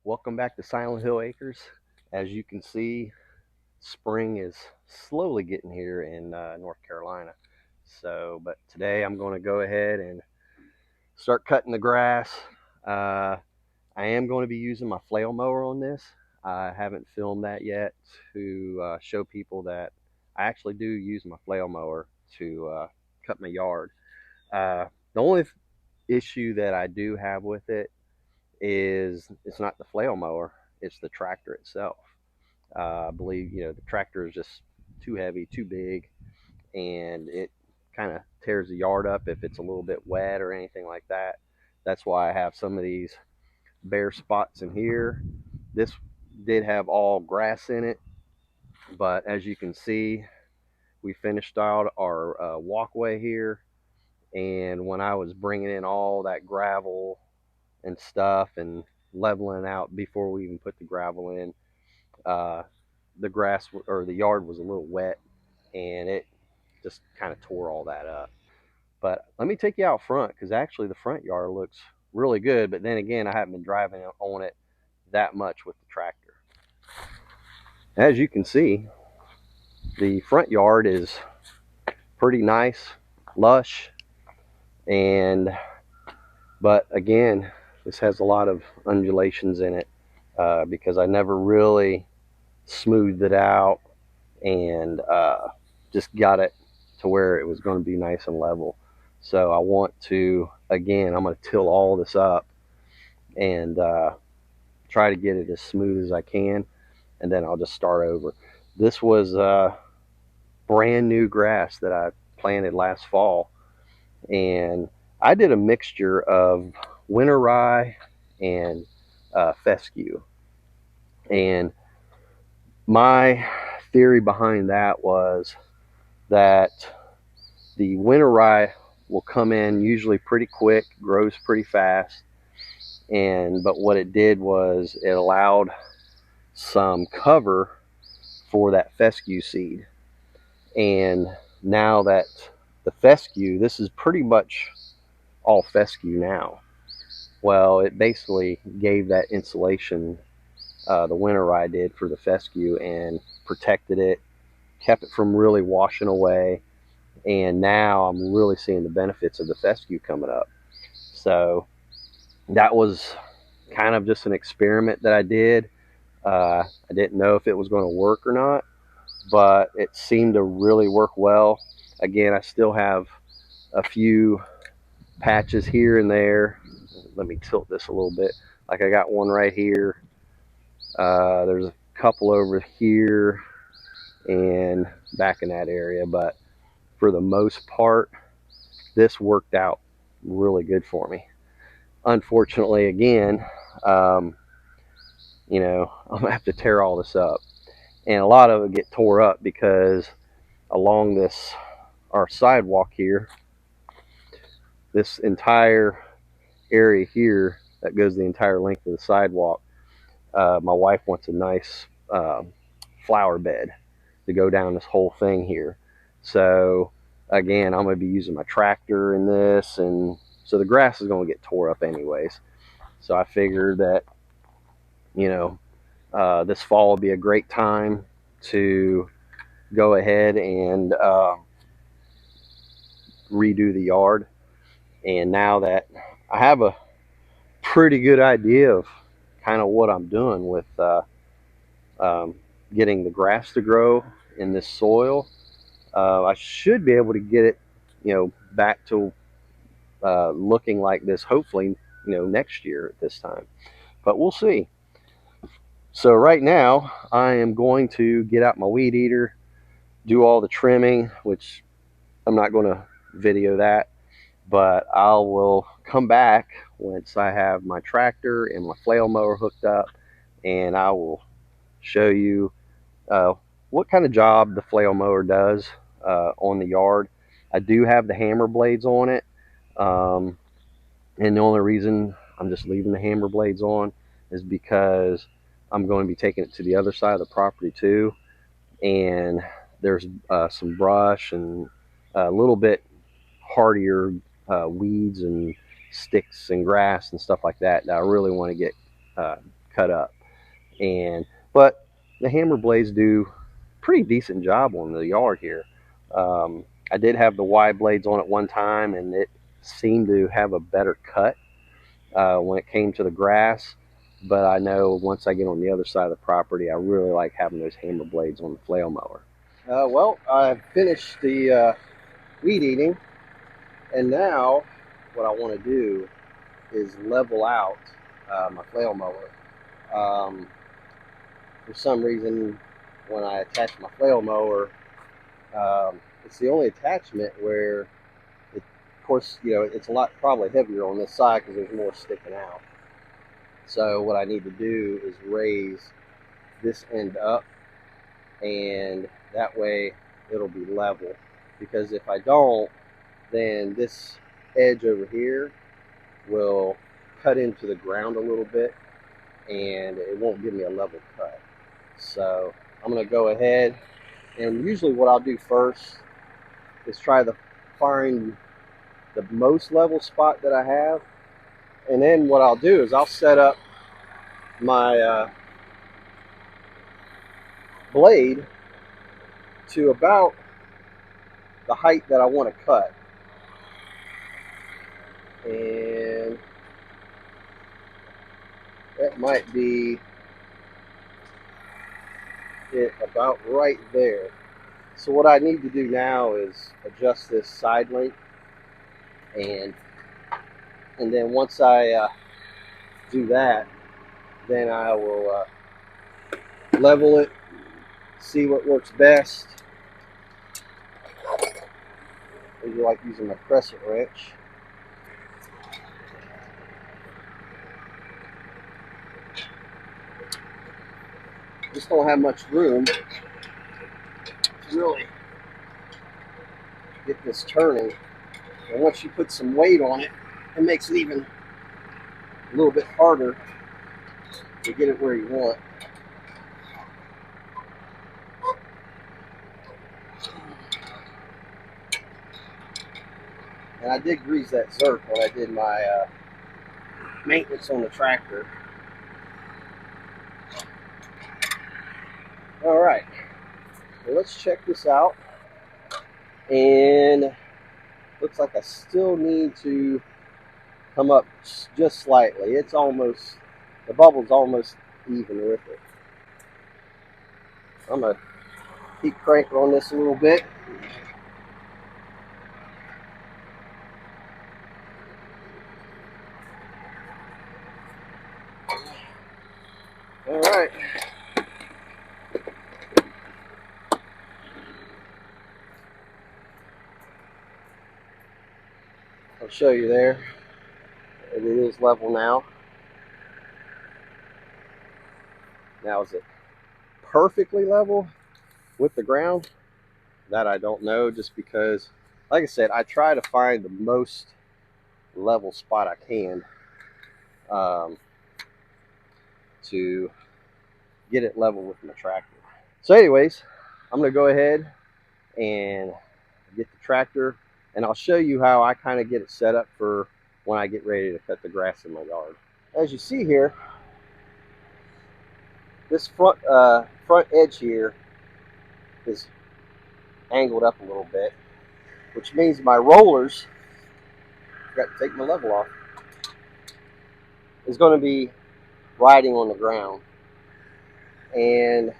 Welcome back to Silent Hill Acres. As you can see, spring is slowly getting here in North Carolina. But today I'm going to go ahead and start cutting the grass. Uh, I am going to be using my flail mower on this. I haven't filmed that yet to show people that I actually do use my flail mower to cut my yard. The only issue that I do have with it is it's not the flail mower, it's the tractor itself. I believe the tractor is just too heavy, too big, and it kind of tears the yard up if it's a little bit wet or anything like that. That's why I have some of these bare spots in here. This did have all grass in it, but as you can see, we finished out our walkway here. And when I was bringing in all that gravel and stuff and leveling out before we even put the gravel in, uh, the grass or the yard was a little wet, and it just kind of tore all that up. But let me take you out front, because actually the front yard looks really good. But then again, I haven't been driving on it that much with the tractor. As you can see, the front yard is pretty nice, lush, and but again, this has a lot of undulations in it because I never really smoothed it out and just got it to where it was going to be nice and level. So I want to, again, I'm going to till all this up and try to get it as smooth as I can, and then I'll just start over. This was brand new grass that I planted last fall, and I did a mixture of winter rye and fescue. And my theory behind that was that the winter rye will come in usually pretty quick, grows pretty fast, but what it did was it allowed some cover for that fescue seed. And now that the fescue, this is pretty much all fescue now. Well, it basically gave that insulation, the winter rye did, for the fescue, and protected it, kept it from really washing away. And now I'm really seeing the benefits of the fescue coming up. So that was kind of just an experiment that I did. I didn't know if it was going to work or not, but it seemed to really work well. Again, I still have a few patches here and there. Let me tilt this a little bit. Like I got one right here. There's a couple over here and back in that area, but for the most part, this worked out really good for me. Unfortunately, again, I'm gonna have to tear all this up, and a lot of it get tore up because along our sidewalk here, this entire area here that goes the entire length of the sidewalk, my wife wants a nice flower bed to go down this whole thing here. So again, I'm going to be using my tractor in this, and so the grass is going to get tore up anyways. So I figured that this fall would be a great time to go ahead and redo the yard. And now that I have a pretty good idea of kind of what I'm doing with getting the grass to grow in this soil, I should be able to get it, back to looking like this, hopefully, next year at this time. But we'll see. So right now, I am going to get out my weed eater, do all the trimming, which I'm not going to video that, but I will come back once I have my tractor and my flail mower hooked up, and I will show you what kind of job the flail mower does on the yard. I do have the hammer blades on it, and the only reason I'm just leaving the hammer blades on is because I'm going to be taking it to the other side of the property too, and there's some brush and a little bit hardier weeds and sticks and grass and stuff like that I really want to get cut up. But the hammer blades do a pretty decent job on the yard here. I did have the wide blades on at one time, and it seemed to have a better cut when it came to the grass. But I know once I get on the other side of the property, I really like having those hammer blades on the flail mower. Well, I've finished the weed eating, and now what I want to do is level out my flail mower. For some reason, when I attach my flail mower, it's the only attachment where, it, of course, it's a lot probably heavier on this side because there's more sticking out. So what I need to do is raise this end up, and that way it'll be level. Because if I don't, then this edge over here will cut into the ground a little bit, and it won't give me a level cut. So I'm going to go ahead, and usually what I'll do first is try to find the most level spot that I have, and then what I'll do is I'll set up my blade to about the height that I want to cut, and that might be it about right there. So what I need to do now is adjust this side length, and then once I do that, then I will level it, see what works best. I usually like using my crescent wrench. Just don't have much room to really get this turning. And once you put some weight on it, it makes it even a little bit harder to get it where you want. And I did grease that Zerk when I did my maintenance on the tractor. All right, well, let's check this out. And looks like I still need to come up just slightly. It's almost, the bubble's almost even with it. I'm gonna keep cranking on this a little bit. All right. I'll show you there. It is level now. Now, is it perfectly level with the ground? That I don't know, just because, like I said, I try to find the most level spot I can to get it level with my tractor. So anyways, I'm going to go ahead and get the tractor, and I'll show you how I kind of get it set up for when I get ready to cut the grass in my yard. As you see here, this front edge here is angled up a little bit, which means my rollers, got to take my level off, is going to be riding on the ground. And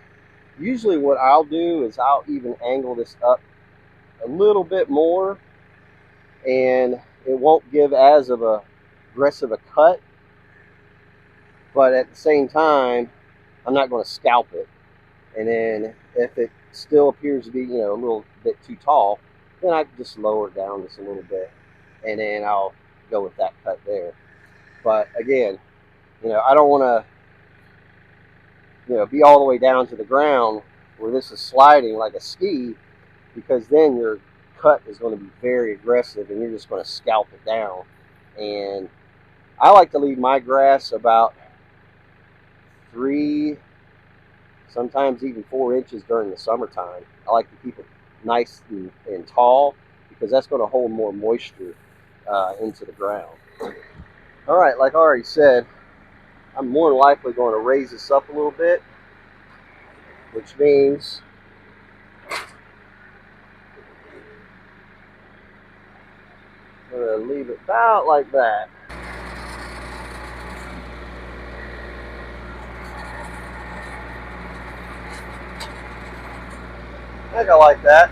usually what I'll do is I'll even angle this up a little bit more, and it won't give as of a aggressive a cut, but at the same time I'm not going to scalp it. And then if it still appears to be a little bit too tall, then I just lower it down just a little bit, and then I'll go with that cut there. But again, I don't want to be all the way down to the ground where this is sliding like a ski, because then your cut is going to be very aggressive and you're just going to scalp it down. And I like to leave my grass about 3, sometimes even 4 inches during the summertime. I like to keep it nice and tall, because that's going to hold more moisture into the ground. All right, like I already said, I'm more than likely going to raise this up a little bit, which means I'm going to leave it about like that. I think I like that.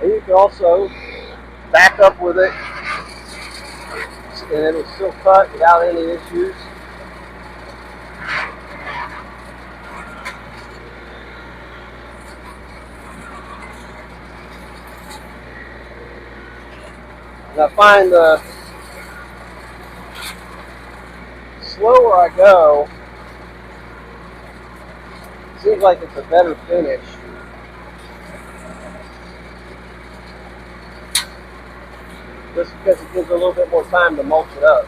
And you can also back up with it, and it'll still cut without any issues. And I find the slower I go, it seems like it's a better finish. Just because it gives a little bit more time to mulch it up.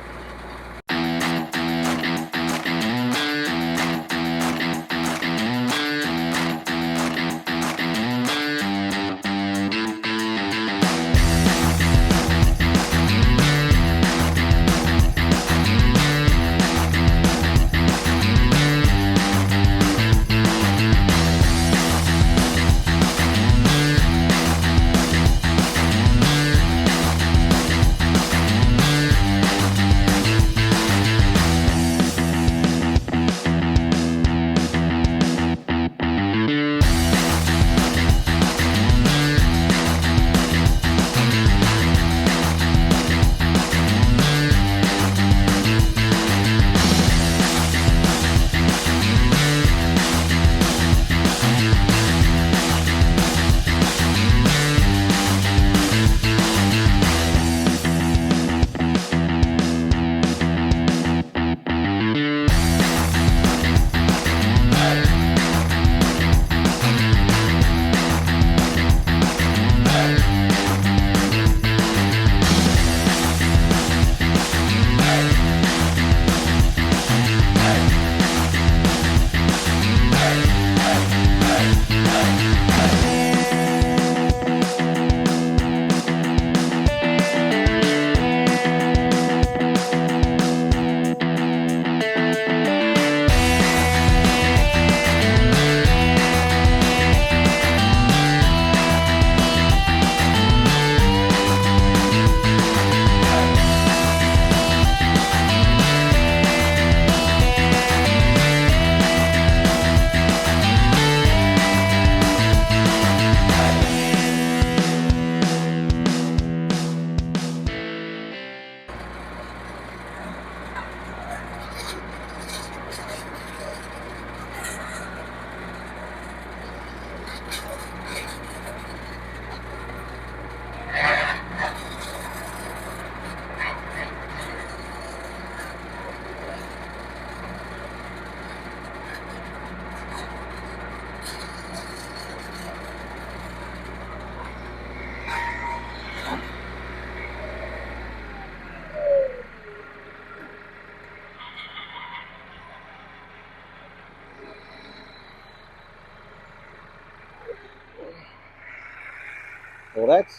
Well, that's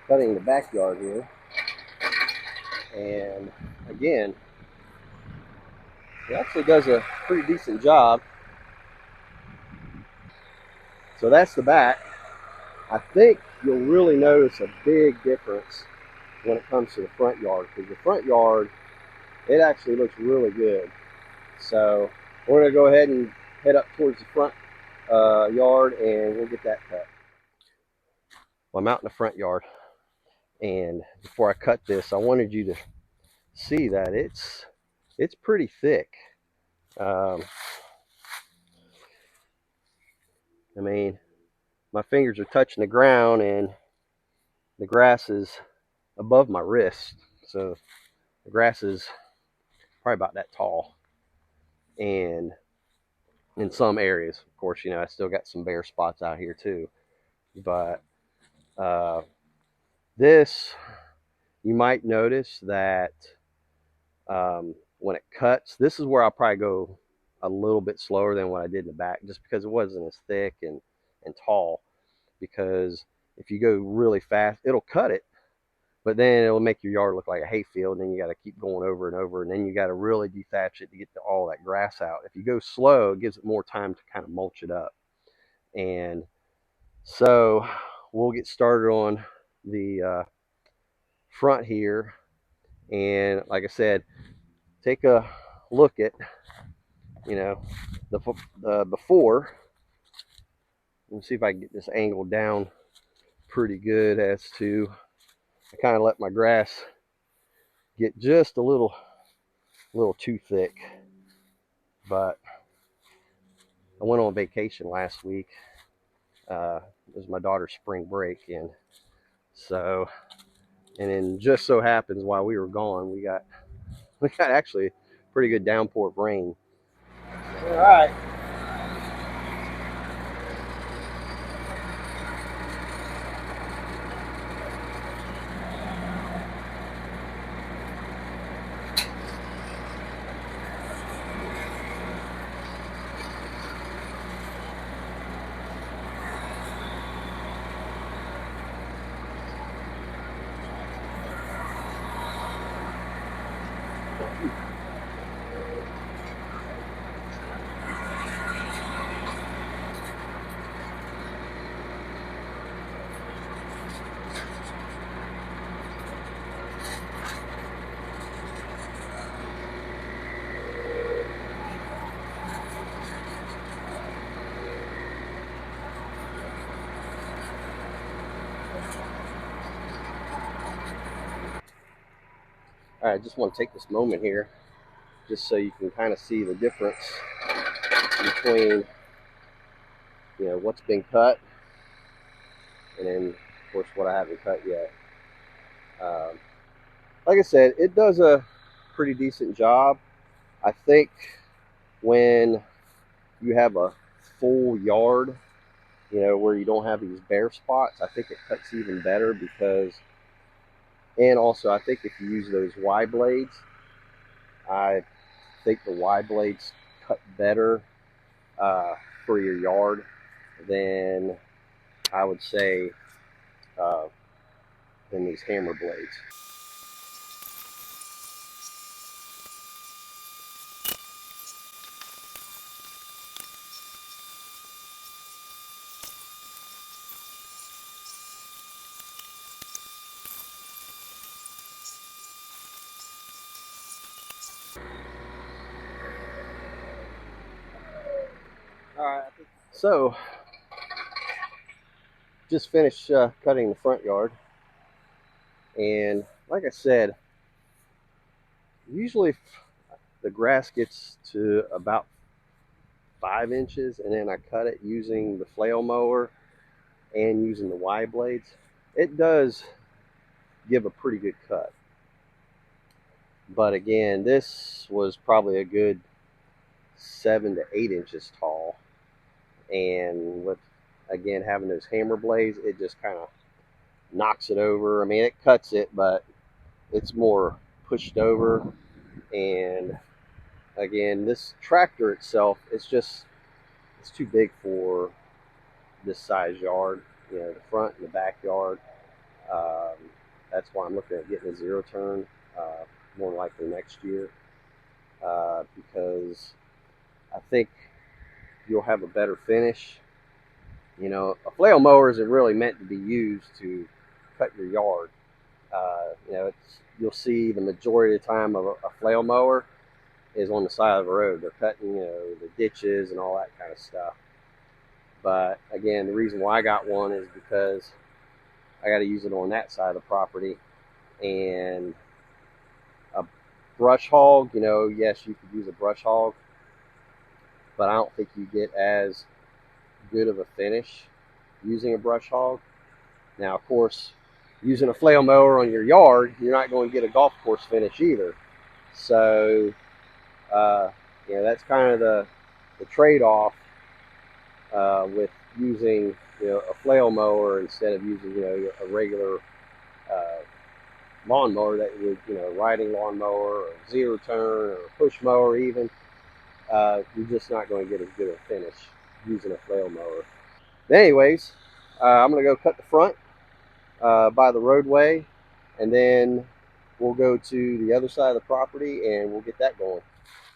cutting the backyard here. And again, it actually does a pretty decent job. So that's the back. I think you'll really notice a big difference when it comes to the front yard, because the front yard, it actually looks really good. So we're going to go ahead and head up towards the front yard, and we'll get that cut. Well, I'm out in the front yard, and before I cut this, I wanted you to see that it's pretty thick. Um, I mean, my fingers are touching the ground, and the grass is above my wrist. So the grass is probably about that tall. And in some areas, of course, I still got some bare spots out here too. But uh, this, you might notice that when it cuts, this is where I'll probably go a little bit slower than what I did in the back, just because it wasn't as thick and tall. Because if you go really fast, it'll cut it, but then it'll make your yard look like a hayfield, and then you got to keep going over and over, and then you got to really dethatch it to get all that grass out. If you go slow, it gives it more time to kind of mulch it up. And so we'll get started on the front here, and like I said, take a look at, you know, the before. Let me see if I can get this angle down pretty good. As to, I kind of let my grass get just a little too thick, but I went on vacation last week. It was my daughter's spring break, and so, and then just so happens while we were gone, we got actually pretty good downpour of rain. All right. All right, I just want to take this moment here just so you can kind of see the difference between, what's been cut, and then of course what I haven't cut yet. Like I said, it does a pretty decent job. I think when you have a full yard, where you don't have these bare spots, I think it cuts even better, because, and also I think if you use those Y blades, I think the Y blades cut better for your yard than, I would say, uh, than these hammer blades. All right. So, just finished cutting the front yard, and like I said, usually the grass gets to about 5 inches, and then I cut it using the flail mower and using the Y blades. It does give a pretty good cut, but again, this was probably a good 7 to 8 inches tall, and with, again, having those hammer blades, it just kind of knocks it over. I mean, it cuts it, but it's more pushed over. And again, this tractor itself, it's too big for this size yard, the front and the backyard. Um, that's why I'm looking at getting a zero turn, more likely next year, because I think you'll have a better finish. A flail mower isn't really meant to be used to cut your yard. You'll see the majority of the time of a flail mower is on the side of the road. They're cutting, the ditches and all that kind of stuff. But again, the reason why I got one is because I got to use it on that side of the property. And a brush hog, yes, you could use a brush hog, but I don't think you get as good of a finish using a brush hog. Now, of course, using a flail mower on your yard, you're not going to get a golf course finish either. So, that's kind of the trade-off with using, a flail mower instead of using, a regular lawnmower that you would, riding lawnmower or zero turn or push mower even, you're just not going to get as good a finish using a flail mower. But anyways, I'm going to go cut the front by the roadway, and then we'll go to the other side of the property and we'll get that going.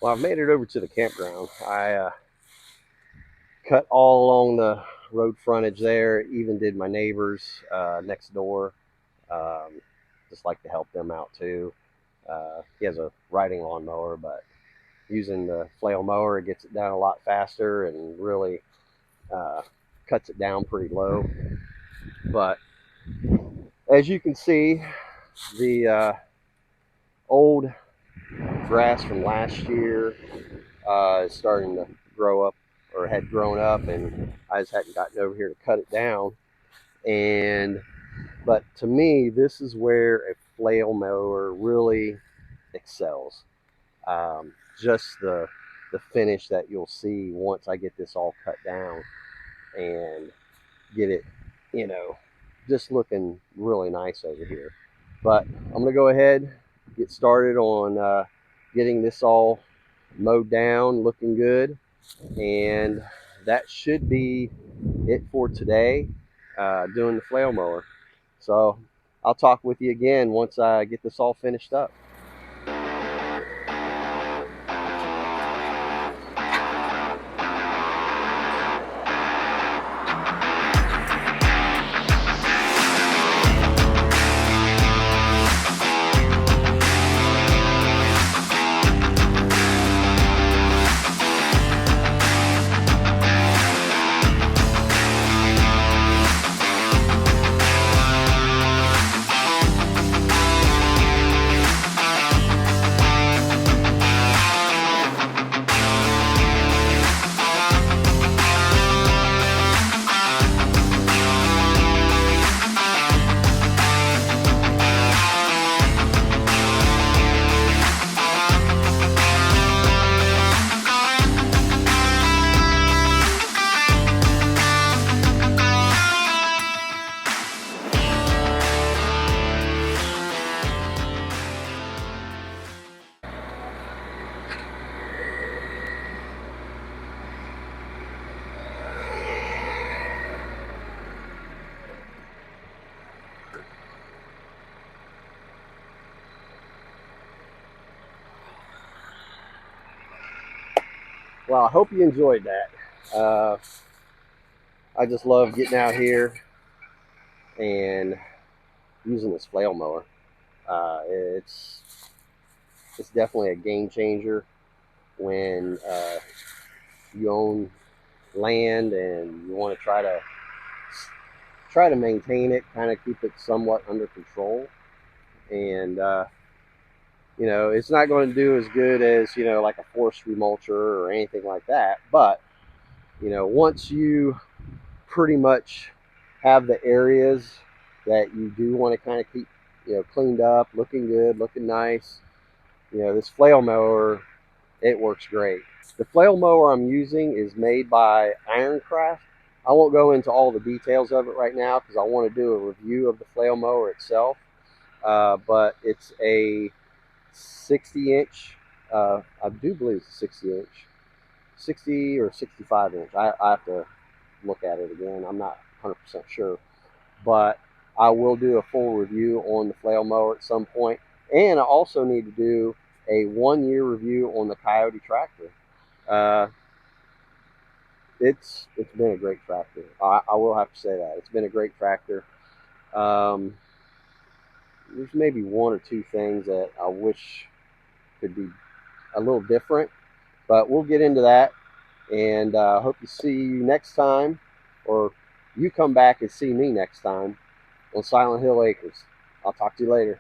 Well, I've made it over to the campground. I cut all along the road frontage there, even did my neighbors next door. Um, just like to help them out too. He has a riding lawnmower, but using the flail mower, it gets it down a lot faster and really uh, cuts it down pretty low. But as you can see, the old grass from last year is starting to grow up, or had grown up, and I just hadn't gotten over here to cut it down. But to me, this is where a flail mower really excels. Just the finish that you'll see once I get this all cut down and get it, you know, just looking really nice over here. But I'm gonna go ahead, get started on getting this all mowed down, looking good, and that should be it for today, doing the flail mower. So I'll talk with you again once I get this all finished up. Well, I hope you enjoyed that. I just love getting out here and using this flail mower. Uh, it's it's definitely a game changer when you own land and you want to try to maintain it, kind of keep it somewhat under control. And it's not going to do as good as like a forestry mulcher or anything like that. But once you pretty much have the areas that you do want to kind of keep cleaned up, looking good, looking nice, this flail mower, it works great. The flail mower I'm using is made by Ironcraft. I won't go into all the details of it right now because I want to do a review of the flail mower itself. But it's a 60-inch. I do believe it's a 60-inch, 60 or 65-inch. I have to look at it again. I'm not 100% sure, but I will do a full review on the flail mower at some point, and I also need to do a 1-year review on the Coyote tractor. Uh, it's been a great tractor. I will have to say that it's been a great tractor. Um, there's maybe one or two things that I wish could be a little different, but we'll get into that. And I hope to see you next time, or you come back and see me next time on Silent Hill Acres. I'll talk to you later.